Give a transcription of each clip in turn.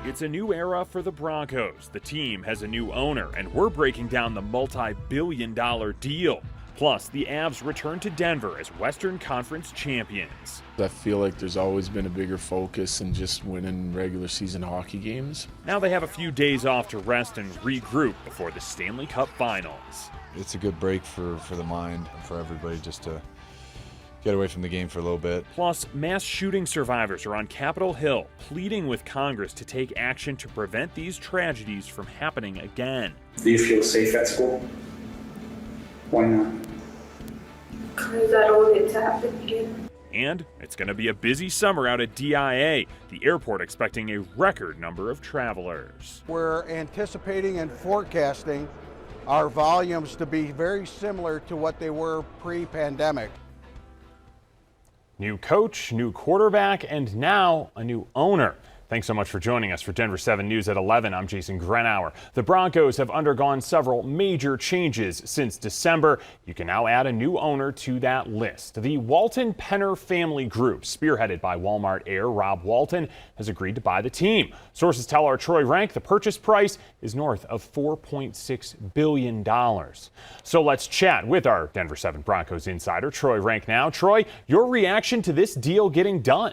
It's a new era for the Broncos. The team has a new owner, and we're breaking down the multi-billion-dollar deal. Plus, the Avs return to Denver as Western Conference champions. I feel like there's always been a bigger focus than just winning regular season hockey games. Now they have a few days off to rest and regroup before the Stanley Cup Finals. It's a good break for the mind, for everybody, just to get away from the game for a little bit. Plus, mass shooting survivors are on Capitol Hill, pleading with Congress to take action to prevent these tragedies from happening again. Do you feel safe at school? Why not? Because I don't want it to happen again. And it's going to be a busy summer out at DIA, the airport expecting a record number of travelers. We're anticipating and forecasting our volumes to be very similar to what they were pre-pandemic. New coach, new quarterback, and now a new owner. Thanks so much for joining us for Denver 7 News at 11. I'm Jason Grenauer. The Broncos have undergone several major changes since December. You can now add a new owner to that list. The Walton Penner family group, spearheaded by Walmart heir Rob Walton, has agreed to buy the team. Sources tell our Troy Rank the purchase price is north of $4.6 billion. So let's chat with our Denver 7 Broncos insider, Troy Rank now. Troy, your reaction to this deal getting done?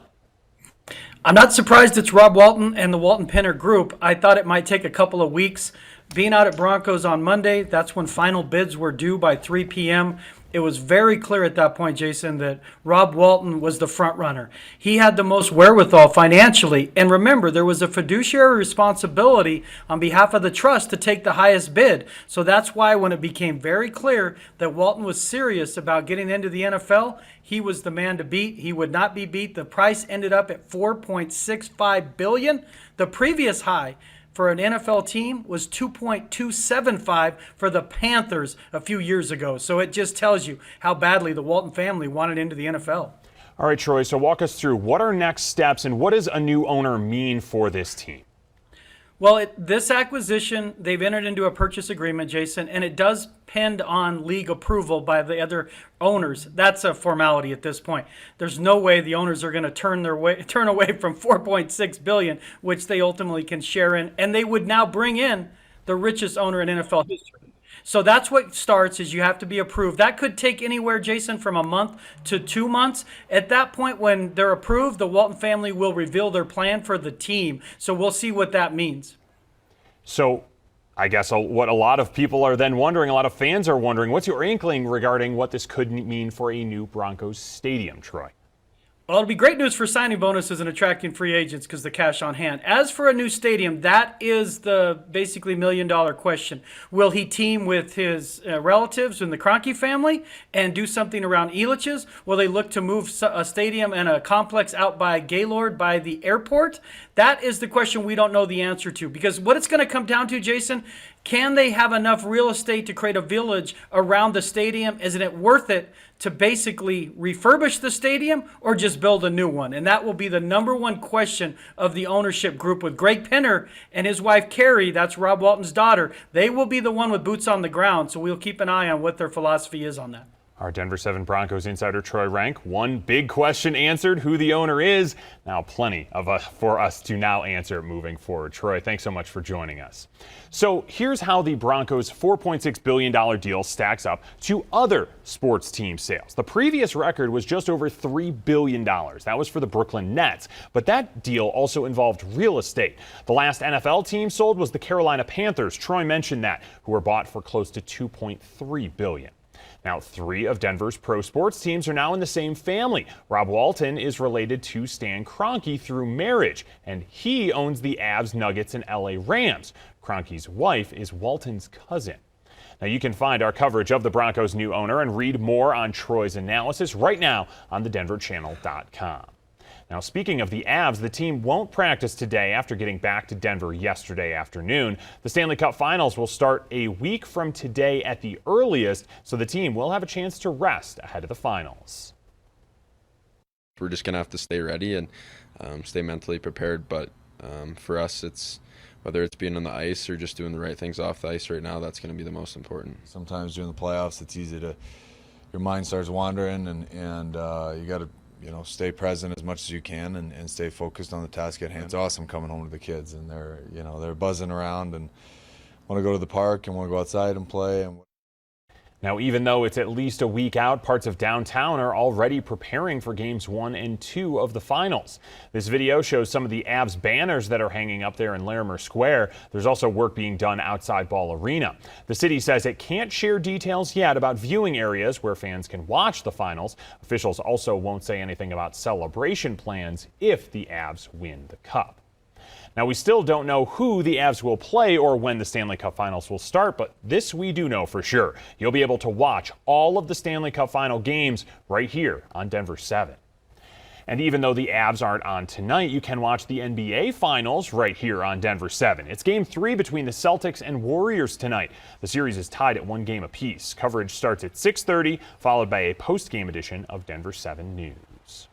I'm not surprised it's Rob Walton and the Walton Penner Group. I thought it might take a couple of weeks. Being out at Broncos on Monday, that's when final bids were due by 3 p.m. It was very clear at that point, Jason, that Rob Walton was the front runner. He had the most wherewithal financially. And remember, there was a fiduciary responsibility on behalf of the trust to take the highest bid. So that's why when it became very clear that Walton was serious about getting into the NFL, he was the man to beat. He would not be beat. The price ended up at $4.65 billion. The previous high for an NFL team was $2.275 for the Panthers a few years ago. So it just tells you how badly the Walton family wanted into the NFL. All right, Troy, so walk us through what are next steps and what does a new owner mean for this team? Well, this acquisition, they've entered into a purchase agreement, Jason, and it does depend on league approval by the other owners. That's a formality at this point. There's no way the owners are going to turn away from $4.6 billion, which they ultimately can share in, and they would now bring in the richest owner in NFL history. So that's what starts, is you have to be approved. That could take anywhere, Jason, from a month to 2 months. At that point, when they're approved, the Walton family will reveal their plan for the team. So we'll see what that means. So I guess what a lot of people are then wondering, a lot of fans are wondering, what's your inkling regarding what this could mean for a new Broncos stadium, Troy? Well, it'll be great news for signing bonuses and attracting free agents because the cash on hand. As for a new stadium, that is the basically million-dollar question. Will he team with his relatives in the Kroenke family and do something around Elitch's? Will they look to move a stadium and a complex out by Gaylord by the airport? That is the question we don't know the answer to, because what it's going to come down to, Jason, can they have enough real estate to create a village around the stadium? Isn't it worth it to basically refurbish the stadium or just build a new one? And that will be the number one question of the ownership group with Greg Penner and his wife Carrie. That's Rob Walton's daughter. They will be the one with boots on the ground, so we'll keep an eye on what their philosophy is on that. Our Denver 7 Broncos insider Troy Rank, one big question answered, who the owner is. Now plenty for us to now answer moving forward. Troy, thanks so much for joining us. So here's how the Broncos' $4.6 billion deal stacks up to other sports team sales. The previous record was just over $3 billion. That was for the Brooklyn Nets. But that deal also involved real estate. The last NFL team sold was the Carolina Panthers. Troy mentioned that, who were bought for close to $2.3 billion. Now, 3 of Denver's pro sports teams are now in the same family. Rob Walton is related to Stan Kroenke through marriage, and he owns the Avs, Nuggets, and LA Rams. Kroenke's wife is Walton's cousin. Now, you can find our coverage of the Broncos' new owner and read more on Troy's analysis right now on thedenverchannel.com. Now, speaking of the Avs, the team won't practice today after getting back to Denver yesterday afternoon. The Stanley Cup Finals will start a week from today at the earliest, so the team will have a chance to rest ahead of the finals. We're just going to have to stay ready and stay mentally prepared, but for us, it's whether it's being on the ice or just doing the right things off the ice right now, that's going to be the most important. Sometimes during the playoffs, it's easy to, your mind starts wandering and you got to stay present as much as you can and stay focused on the task at hand. It's awesome coming home to the kids, and they're buzzing around and want to go to the park and want to go outside and play. Now, even though it's at least a week out, parts of downtown are already preparing for games 1 and 2 of the finals. This video shows some of the Avs banners that are hanging up there in Larimer Square. There's also work being done outside Ball Arena. The city says it can't share details yet about viewing areas where fans can watch the finals. Officials also won't say anything about celebration plans if the Avs win the cup. Now, we still don't know who the Avs will play or when the Stanley Cup Finals will start, but this we do know for sure. You'll be able to watch all of the Stanley Cup Final games right here on Denver 7. And even though the Avs aren't on tonight, you can watch the NBA Finals right here on Denver 7. It's Game 3 between the Celtics and Warriors tonight. The series is tied at 1 game apiece. Coverage starts at 6:30, followed by a post-game edition of Denver 7 News.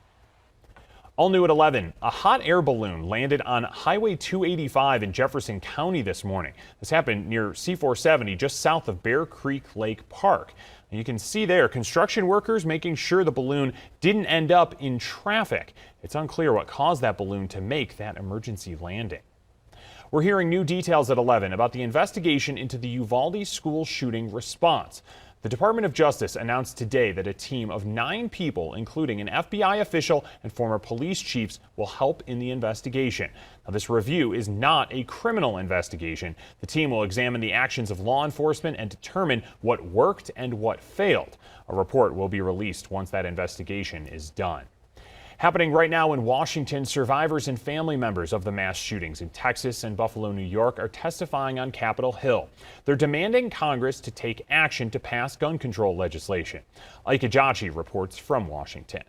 All new at 11, a hot air balloon landed on Highway 285 in Jefferson County this morning. This happened near C-470, just south of Bear Creek Lake Park. And you can see there construction workers making sure the balloon didn't end up in traffic. It's unclear what caused that balloon to make that emergency landing. We're hearing new details at 11 about the investigation into the Uvalde school shooting response. The Department of Justice announced today that a team of 9 people, including an FBI official and former police chiefs, will help in the investigation. Now, this review is not a criminal investigation. The team will examine the actions of law enforcement and determine what worked and what failed. A report will be released once that investigation is done. Happening right now in Washington, survivors and family members of the mass shootings in Texas and Buffalo, New York are testifying on Capitol Hill. They're demanding Congress to take action to pass gun control legislation. Ike Ajachi reports from Washington.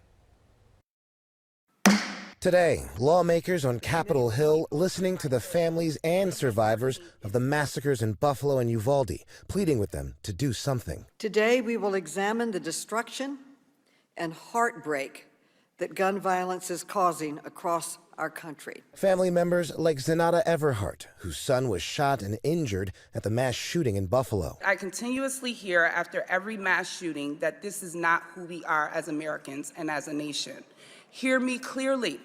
Today, lawmakers on Capitol Hill listening to the families and survivors of the massacres in Buffalo and Uvalde, pleading with them to do something. Today, we will examine the destruction and heartbreak that gun violence is causing across our country. Family members like Zenata Everhart, whose son was shot and injured at the mass shooting in Buffalo. I continuously hear after every mass shooting that this is not who we are as Americans and as a nation. Hear me clearly.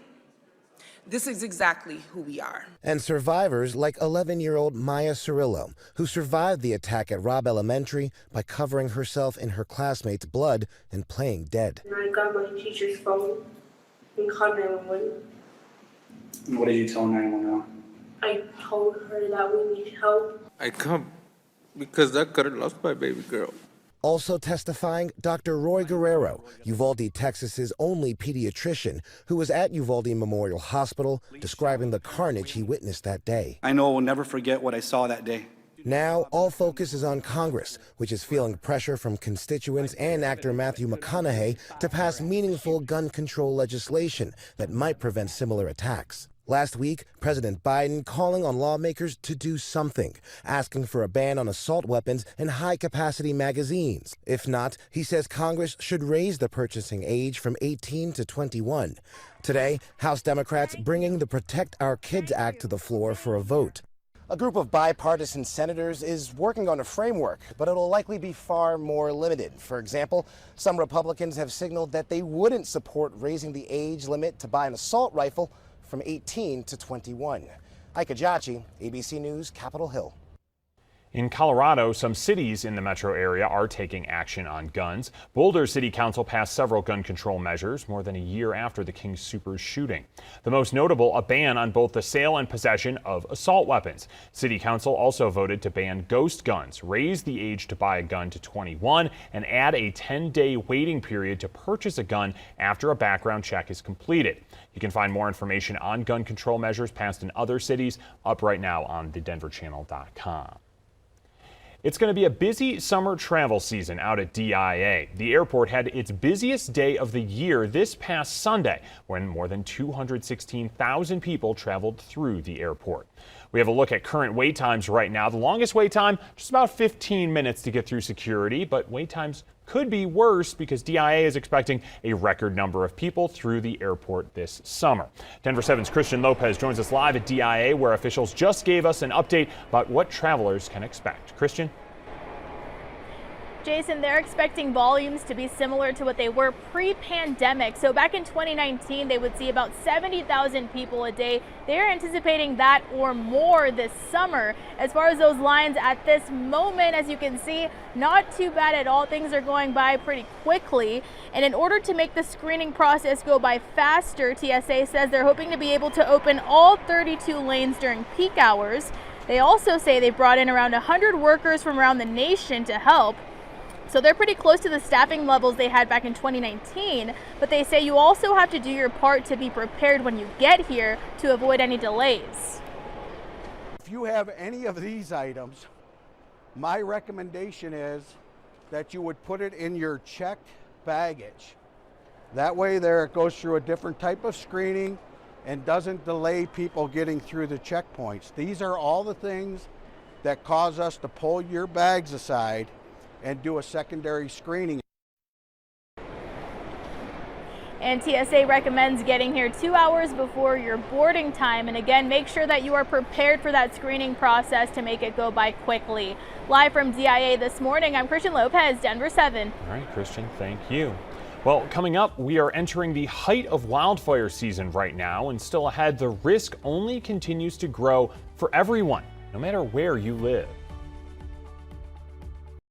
This is exactly who we are. And survivors like 11-year-old Maya Cirillo, who survived the attack at Robb Elementary by covering herself in her classmates' blood and playing dead. And I got my teacher's phone and called 911. What did you tell 911? I told her that we need help. I come because I could have lost my baby girl. Also testifying, Dr. Roy Guerrero, Uvalde, Texas's only pediatrician, who was at Uvalde Memorial Hospital, describing the carnage he witnessed that day. I know I will never forget what I saw that day. Now, all focus is on Congress, which is feeling pressure from constituents and actor Matthew McConaughey to pass meaningful gun control legislation that might prevent similar attacks. Last week, President Biden calling on lawmakers to do something, asking for a ban on assault weapons and high-capacity magazines. If not, he says Congress should raise the purchasing age from 18 to 21. Today, House Democrats bringing the Protect Our Kids Act to the floor for a vote. A group of bipartisan senators is working on a framework, but it'll likely be far more limited. For example, some Republicans have signaled that they wouldn't support raising the age limit to buy an assault rifle from 18 to 21. Ike Ajachi, ABC News, Capitol Hill. In Colorado, some cities in the metro area are taking action on guns. Boulder City Council passed several gun control measures more than a year after the King Soopers shooting. The most notable, a ban on both the sale and possession of assault weapons. City Council also voted to ban ghost guns, raise the age to buy a gun to 21, and add a 10-day waiting period to purchase a gun after a background check is completed. You can find more information on gun control measures passed in other cities up right now on thedenverchannel.com. It's going to be a busy summer travel season out at DIA. The airport had its busiest day of the year this past Sunday when more than 216,000 people traveled through the airport. We have a look at current wait times right now. The longest wait time, just about 15 minutes to get through security, but wait times could be worse because DIA is expecting a record number of people through the airport this summer. Denver 7's Christian Lopez joins us live at DIA, where officials just gave us an update about what travelers can expect. Christian? Jason, they're expecting volumes to be similar to what they were pre-pandemic. So back in 2019, they would see about 70,000 people a day. They're anticipating that or more this summer. As far as those lines at this moment, as you can see, not too bad at all. Things are going by pretty quickly. And in order to make the screening process go by faster, TSA says they're hoping to be able to open all 32 lanes during peak hours. They also say they brought in around 100 workers from around the nation to help. So they're pretty close to the staffing levels they had back in 2019, but they say you also have to do your part to be prepared when you get here to avoid any delays. If you have any of these items, my recommendation is that you would put it in your checked baggage. That way there it goes through a different type of screening and doesn't delay people getting through the checkpoints. These are all the things that cause us to pull your bags aside and do a secondary screening. And TSA recommends getting here 2 hours before your boarding time. And again, make sure that you are prepared for that screening process to make it go by quickly. Live from DIA this morning, I'm Christian Lopez, Denver 7. All right, Christian, thank you. Well, coming up, we are entering the height of wildfire season right now, and still ahead, the risk only continues to grow for everyone, no matter where you live.